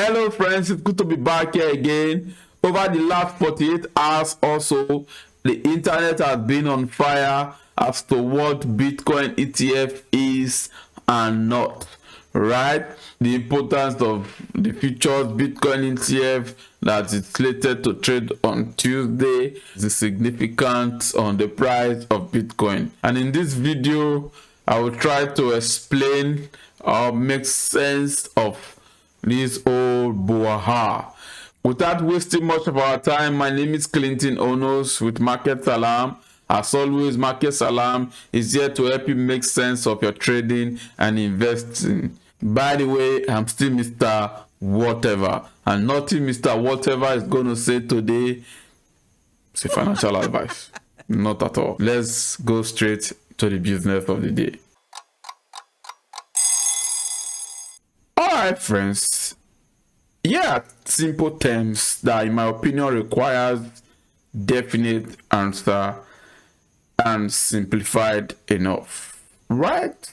Hello friends, it's good to be back here again. Over the last 48 hours or so, the internet has been on fire as to what Bitcoin ETF is and not, right? The importance of the futures Bitcoin ETF that is slated to trade on Tuesday, the significance on the price of Bitcoin. And in this video, I will try to explain or make sense of this old brouhaha. Without wasting much of our time, my name is Clinton Onos with Market Salam. As always, Market Salam is here to help you make sense of your trading and investing. By the way, I'm still Mr. Whatever, and nothing Mr. Whatever is going to say today is a financial advice. Not at all. Let's go straight to the business of the day. Alright friends, here are simple terms that in my opinion requires definite answer and simplified enough, right?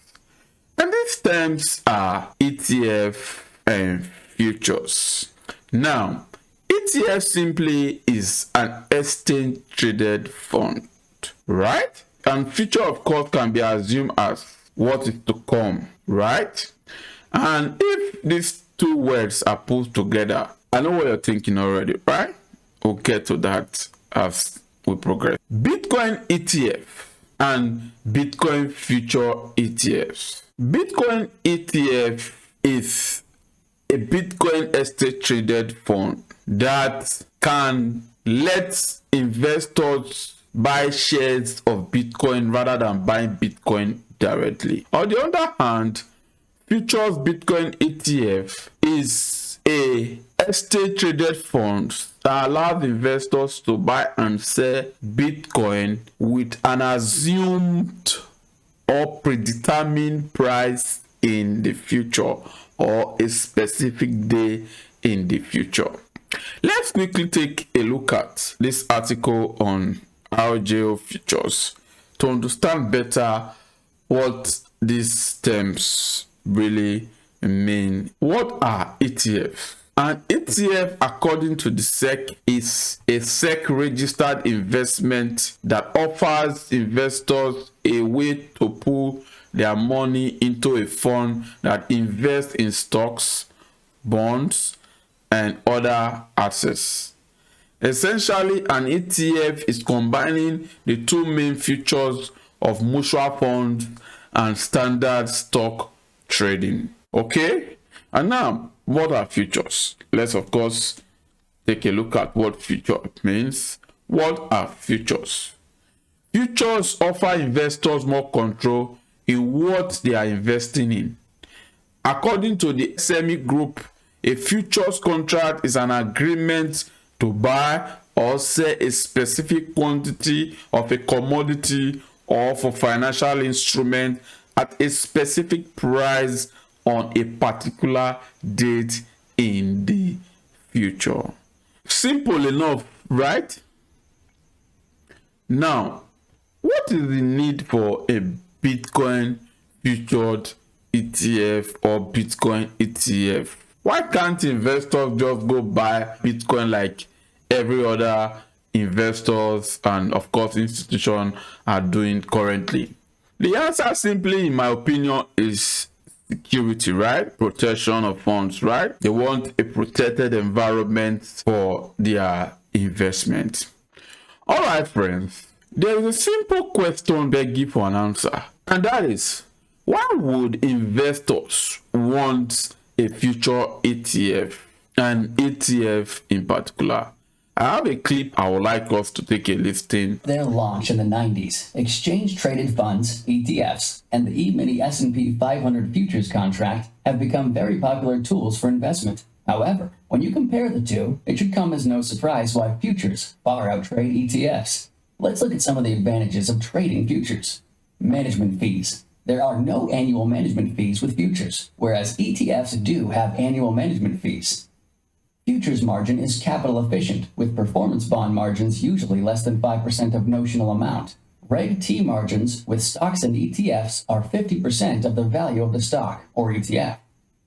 And these terms are ETF and futures. Now, ETF simply is an exchange traded fund, right? And future of course can be assumed as what is to come, right? And if these two words are put together, I know what you're thinking already, right? We'll get to that as we progress. Bitcoin ETF and Bitcoin future ETFs. Bitcoin ETF is a Bitcoin exchange traded fund that can let investors buy shares of Bitcoin rather than buying Bitcoin directly. On the other hand, futures Bitcoin ETF is a exchange traded fund that allows investors to buy and sell Bitcoin with an assumed or predetermined price in the future or a specific day in the future. Let's quickly take a look at this article on RJO Futures to understand better what these terms really mean. What are ETFs? An ETF, according to the SEC, is a SEC registered investment that offers investors a way to put their money into a fund that invests in stocks, bonds, and other assets. Essentially, an ETF is combining the two main features of mutual funds and standard stock trading. Okay, and now what are futures? Let's of course take a look at what future means. What are futures? Futures offer investors more control in what they are investing in. According to the SME Group, a futures contract is an agreement to buy or sell a specific quantity of a commodity or for financial instrument at a specific price on a particular date in the future. Simple enough, right? Now, what is the need for a Bitcoin future ETF or Bitcoin ETF? Why can't investors just go buy Bitcoin like every other investors and of course institutions are doing currently? The answer simply, in my opinion, is security, right? Protection of funds, right? They want a protected environment for their investment. All right, friends, there is a simple question begging for an answer, and that is, why would investors want a future ETF, and ETF in particular? I have a clip I would like us to take a listen. Their launch in the 90s, exchange-traded funds, ETFs, and the E-mini S&P 500 futures contract have become very popular tools for investment. However, when you compare the two, it should come as no surprise why futures far outtrade ETFs. Let's look at some of the advantages of trading futures. Management fees. There are no annual management fees with futures, whereas ETFs do have annual management fees. Futures margin is capital efficient, with performance bond margins usually less than 5% of notional amount. Reg T margins with stocks and ETFs are 50% of the value of the stock or ETF.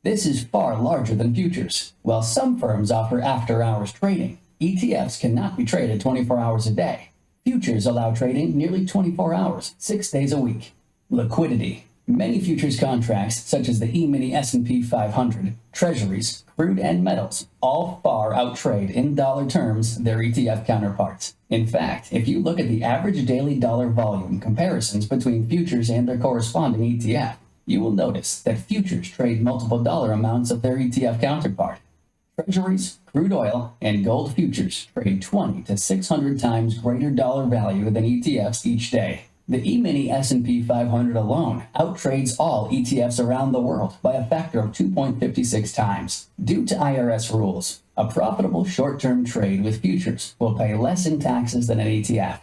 This is far larger than futures. While some firms offer after-hours trading, ETFs cannot be traded 24 hours a day. Futures allow trading nearly 24 hours, 6 days a week. Liquidity. Many futures contracts, such as the E-mini S&P 500, treasuries, crude, and metals, all far outtrade in dollar terms their ETF counterparts. In fact, if you look at the average daily dollar volume comparisons between futures and their corresponding ETF, you will notice that futures trade multiple dollar amounts of their ETF counterpart. Treasuries, crude oil, and gold futures trade 20 to 600 times greater dollar value than ETFs each day. The E-mini S&P 500 alone outtrades all ETFs around the world by a factor of 2.56 times. Due to IRS rules, a profitable short-term trade with futures will pay less in taxes than an ETF.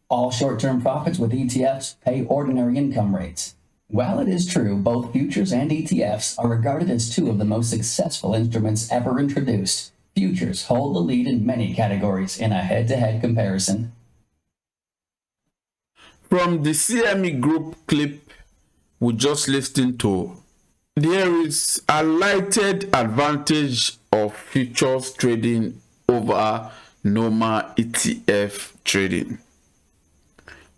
All short-term profits with ETFs pay ordinary income rates. While it is true both futures and ETFs are regarded as two of the most successful instruments ever introduced, futures hold the lead in many categories in a head-to-head comparison. From the CME Group clip we just listened to, there is a highlighted advantage of futures trading over normal ETF trading,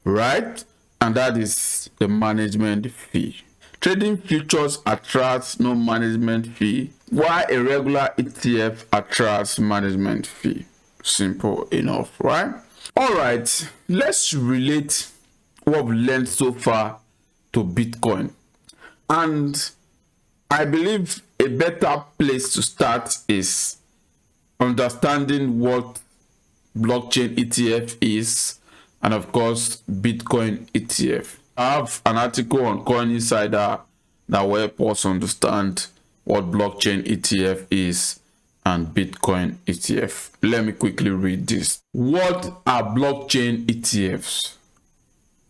right? And that is the management fee. Trading futures attracts no management fee, while a regular ETF attracts management fee. Simple enough, right? All right, let's relate what we've learned so far to Bitcoin. And I believe a better place to start is understanding what blockchain ETF is, and of course Bitcoin ETF. I have an article on Coin Insider that will help us understand what blockchain ETF is and Bitcoin ETF. Let me quickly read this. What are blockchain ETFs?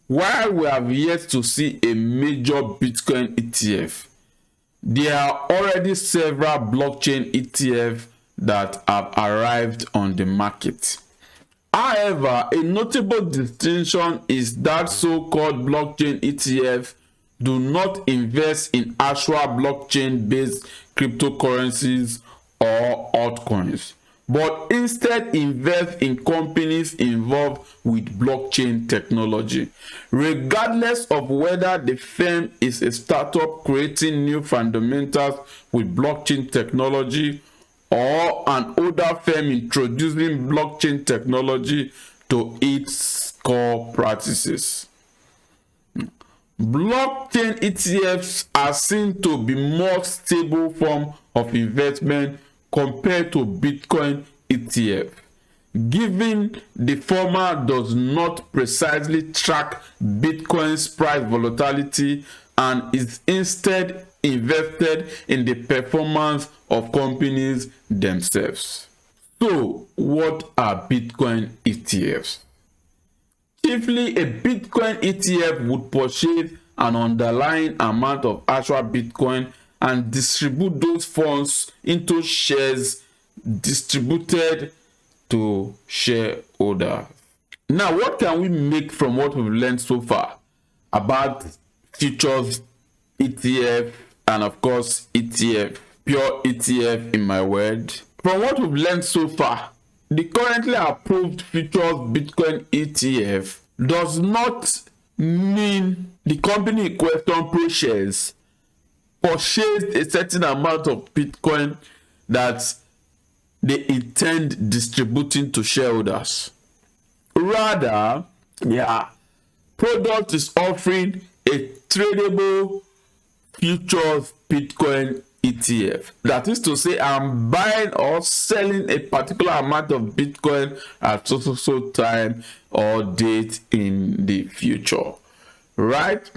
While we have yet to see a major Bitcoin ETF, there are already several blockchain ETFs that have arrived on the market. However, a notable distinction is that so-called blockchain ETFs do not invest in actual blockchain-based cryptocurrencies or altcoins, but instead invest in companies involved with blockchain technology. Regardless of whether the firm is a startup creating new fundamentals with blockchain technology or an older firm introducing blockchain technology to its core practices. Blockchain ETFs are seen to be more stable form of investment compared to Bitcoin ETF, given the former does not precisely track Bitcoin's price volatility and is instead invested in the performance of companies themselves. So, what are Bitcoin ETFs? Chiefly, a Bitcoin ETF would purchase an underlying amount of actual Bitcoin and distribute those funds into shares distributed to shareholders. Now, what can we make from what we've learned so far about futures ETF and of course ETF, pure ETF in my word? From what we've learned so far, the currently approved futures Bitcoin ETF does not mean the company in question ProShares purchased a certain amount of Bitcoin that they intend distributing to shareholders. Rather, product is offering a tradable futures Bitcoin ETF. That is to say, I'm buying or selling a particular amount of Bitcoin at so time or date in the future. Right?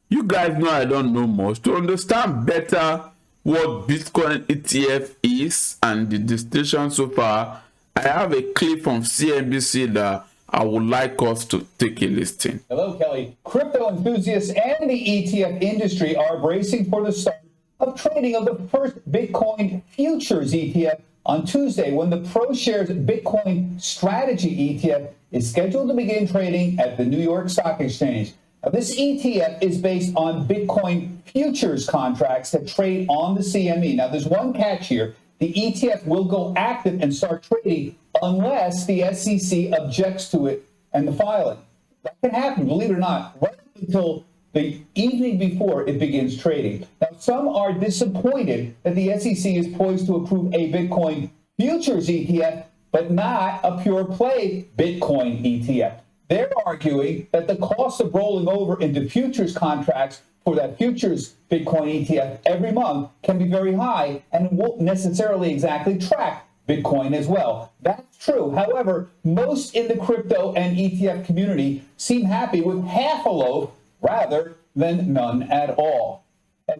You guys know I don't know much. To understand better what Bitcoin ETF is and the distinction so far, I have a clip from CNBC that I would like us to take a listen. Hello, Kelly. Crypto enthusiasts and the ETF industry are bracing for the start of trading of the first Bitcoin futures ETF on Tuesday, when the ProShares Bitcoin Strategy ETF is scheduled to begin trading at the New York Stock Exchange. Now, this ETF is based on Bitcoin futures contracts that trade on the CME. Now, there's one catch here. The ETF will go active and start trading unless the SEC objects to it and the filing. That can happen, believe it or not, right until the evening before it begins trading. Now, some are disappointed that the SEC is poised to approve a Bitcoin futures ETF, but not a pure play Bitcoin ETF. They're arguing that the cost of rolling over into futures contracts for that futures Bitcoin ETF every month can be very high and won't necessarily exactly track Bitcoin as well. That's true. However, most in the crypto and ETF community seem happy with half a loaf rather than none at all.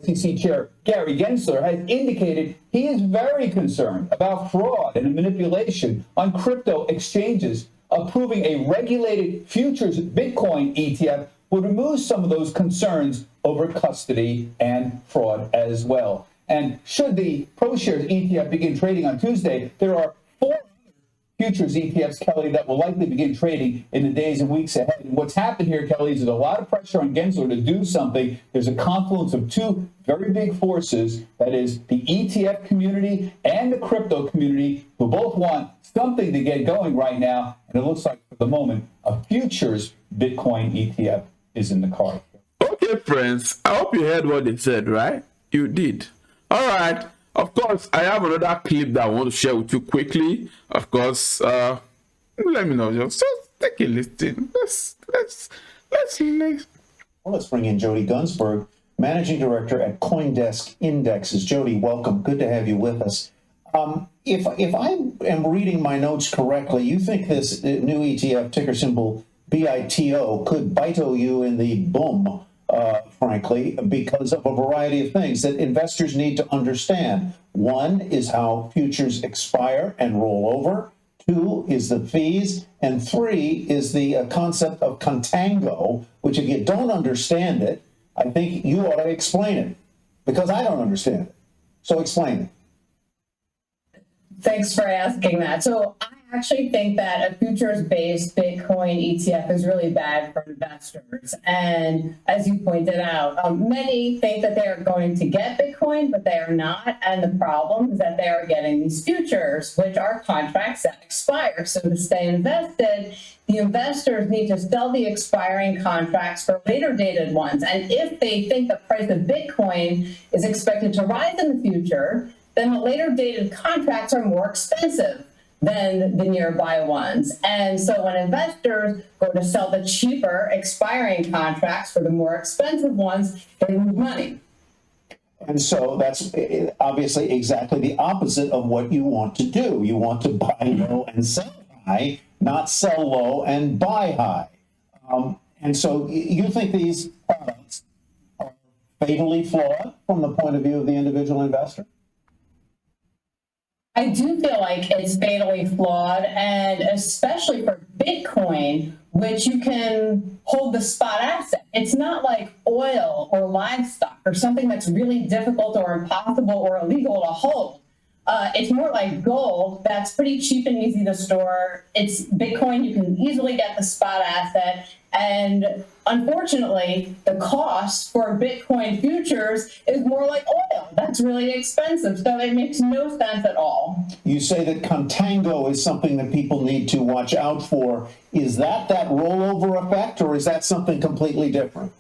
SEC Chair Gary Gensler has indicated he is very concerned about fraud and manipulation on crypto exchanges. Approving a regulated futures Bitcoin ETF would remove some of those concerns over custody and fraud as well. And should the ProShares ETF begin trading on Tuesday, there are 4 futures ETFs, Kelly, that will likely begin trading in the days and weeks ahead. And what's happened here, Kelly, is there's a lot of pressure on Gensler to do something. There's a confluence of 2 very big forces, that is the ETF community and the crypto community, who both want something to get going right now. And it looks like, for the moment, a futures Bitcoin ETF is in the cards. Okay, friends, I hope you heard what they said, right? You did. All right. Of course, I have another clip that I want to share with you quickly. Of course, let me know. Just take a listen. Let's bring in Jody Gunsberg, Managing Director at CoinDesk Indexes. Jody, welcome. Good to have you with us. If I am reading my notes correctly, you think this new ETF, ticker symbol BITO, could bite-o you in the bum, frankly, because of a variety of things that investors need to understand. One is how futures expire and roll over. 2 is the fees. And 3 is the concept of contango, which, if you don't understand it, I think you ought to explain it, because I don't understand it. So explain it. Thanks for asking that. So I actually think that a futures-based Bitcoin ETF is really bad for investors. And as you pointed out, many think that they are going to get Bitcoin, but they are not. And the problem is that they are getting these futures, which are contracts that expire. So to stay invested, the investors need to sell the expiring contracts for later dated ones. And if they think the price of Bitcoin is expected to rise in the future, then the later dated contracts are more expensive than the nearby ones. And so when investors go to sell the cheaper expiring contracts for the more expensive ones, they lose money. And so that's obviously exactly the opposite of what you want to do. You want to buy low and sell high, not sell low and buy high. And so you think these products are fatally flawed from the point of view of the individual investor? I do feel like it's fatally flawed, and especially for Bitcoin, which you can hold the spot asset. It's not like oil or livestock or something that's really difficult or impossible or illegal to hold. It's more like gold that's pretty cheap and easy to store. It's Bitcoin, you can easily get the spot asset. And unfortunately, the cost for Bitcoin futures is more like oil. That's really expensive. So it makes no sense at all. You say that contango is something that people need to watch out for. Is that rollover effect, or is that something completely different?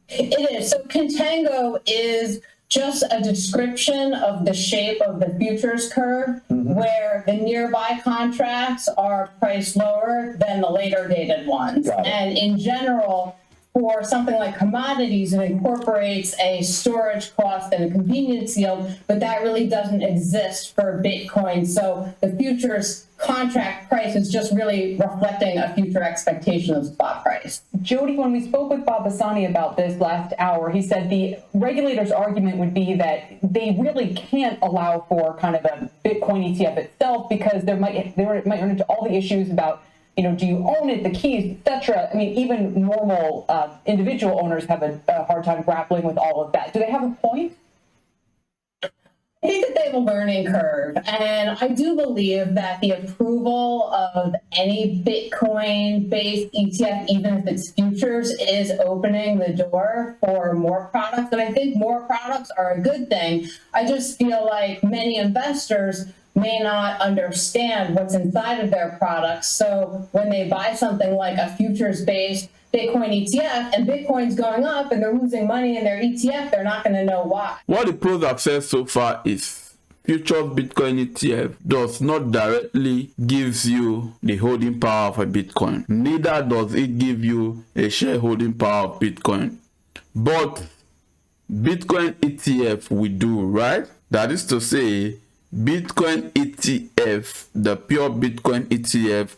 It is. So contango is just a description of the shape of the futures curve, where the nearby contracts are priced lower than the later dated ones. And in general, for something like commodities, it incorporates a storage cost and a convenience yield, but that really doesn't exist for Bitcoin. So the futures contract price is just really reflecting a future expectation of spot price. Jody, when we spoke with Bob Bassani about this last hour, he said the regulators' argument would be that they really can't allow for kind of a Bitcoin ETF itself because they might run into all the issues about, do you own it, the keys, etc. I mean, even normal individual owners have a hard time grappling with all of that. Do they have a point? I think that they have a learning curve, and I do believe that the approval of any Bitcoin-based ETF, even if it's futures, is opening the door for more products. And I think more products are a good thing. I just feel like many investors may not understand what's inside of their products. So when they buy something like a futures-based Bitcoin ETF and Bitcoin's going up and they're losing money in their ETF, they're not going to know why. What the pros have said so far is futures Bitcoin ETF does not directly gives you the holding power of a Bitcoin. Neither does it give you a shareholding power of Bitcoin. But Bitcoin ETF we do, right? That is to say, Bitcoin ETF, the pure Bitcoin ETF,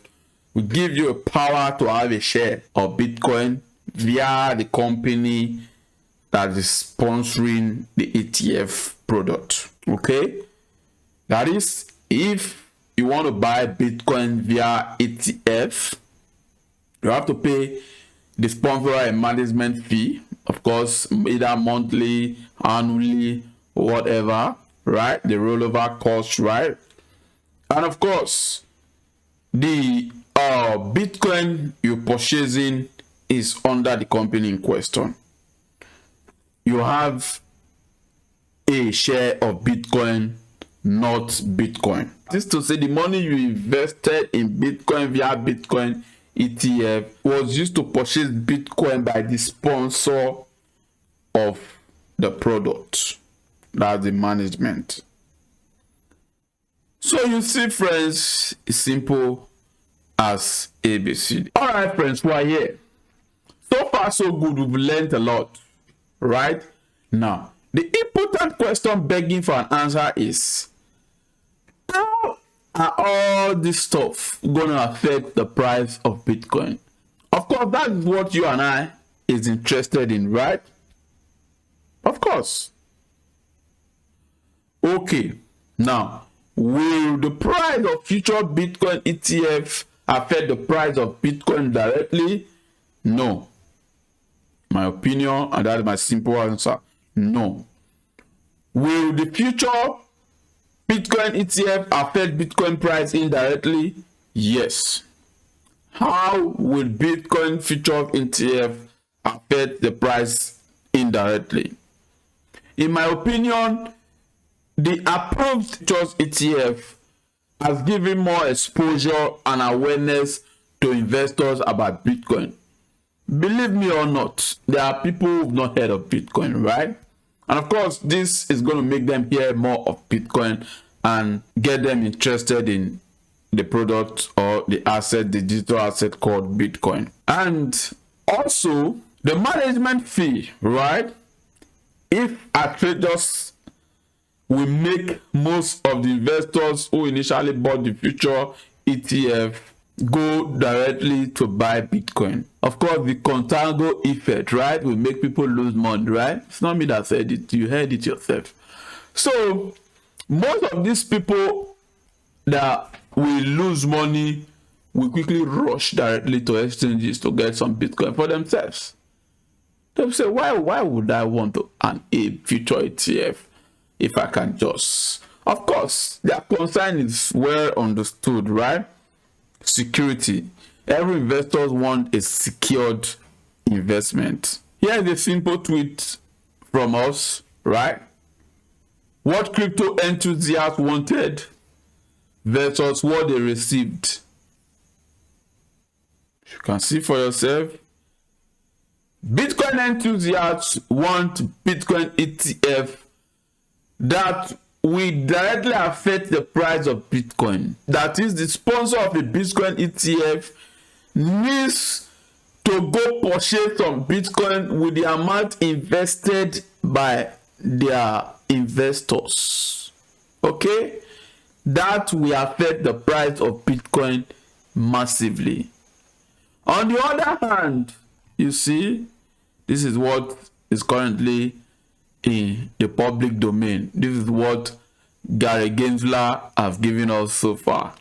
will give you a power to have a share of Bitcoin via the company that is sponsoring the ETF product. Okay? That is, if you want to buy Bitcoin via ETF, you have to pay the sponsor a management fee, of course, either monthly, annually, whatever, right? The rollover cost, right? And of course, the Bitcoin you're purchasing is under the company in question. You have a share of Bitcoin, not Bitcoin. This is to say the money you invested in Bitcoin via Bitcoin ETF was used to purchase Bitcoin by the sponsor of the product. That's the management. So you see, friends, it's simple as ABC. All right, friends, we are here. So far, so good. We've learned a lot, right? Now, the important question begging for an answer is, how are all this stuff going to affect the price of Bitcoin? Of course, that is what you and I is interested in, right? Of course. Okay, now, will the price of future Bitcoin ETF affect the price of Bitcoin directly? No. My opinion, and that is my simple answer, no. Will the future Bitcoin ETF affect Bitcoin price indirectly? Yes. How will Bitcoin future ETF affect the price indirectly? In my opinion, the approved futures ETF has given more exposure and awareness to investors about Bitcoin. Believe me or not, there are people who've not heard of Bitcoin, right? And of course, this is going to make them hear more of Bitcoin and get them interested in the product or the asset, the digital asset called Bitcoin. And also, the management fee, right? If our traders will make most of the investors who initially bought the future ETF go directly to buy Bitcoin. Of course, the contango effect, right, will make people lose money, right? It's not me that said it, you heard it yourself. So, most of these people that will lose money will quickly rush directly to exchanges to get some Bitcoin for themselves. They'll say, why would I want a future ETF if I can just... Of course, their concern is well understood, right? Security. Every investor wants a secured investment. Here's a simple tweet from us, right? What crypto enthusiasts wanted versus what they received. You can see for yourself. Bitcoin enthusiasts want Bitcoin ETF that will directly affect the price of Bitcoin. That is, the sponsor of the Bitcoin ETF needs to go purchase some Bitcoin with the amount invested by their investors. Okay? That will affect the price of Bitcoin massively. On the other hand, you see, this is what is currently in the public domain. This is what Gary Gensler have given us so far.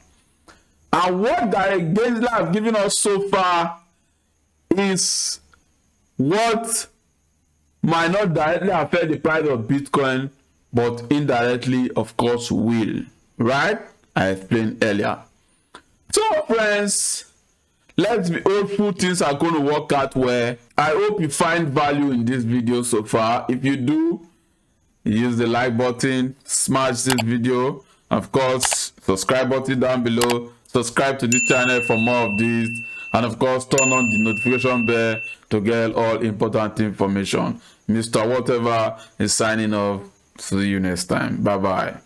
And what Gary Gensler have given us so far is what might not directly affect the price of Bitcoin, but indirectly, of course, will. Right? I explained earlier. So, friends, let's be hopeful things are going to work out well. I hope you find value in this video so far. If you do, use the like button, smash this video, of course, subscribe button down below. Subscribe to this channel for more of these, and of course, turn on the notification bell to get all important information. Mr. Whatever is signing off. See you next time. Bye bye.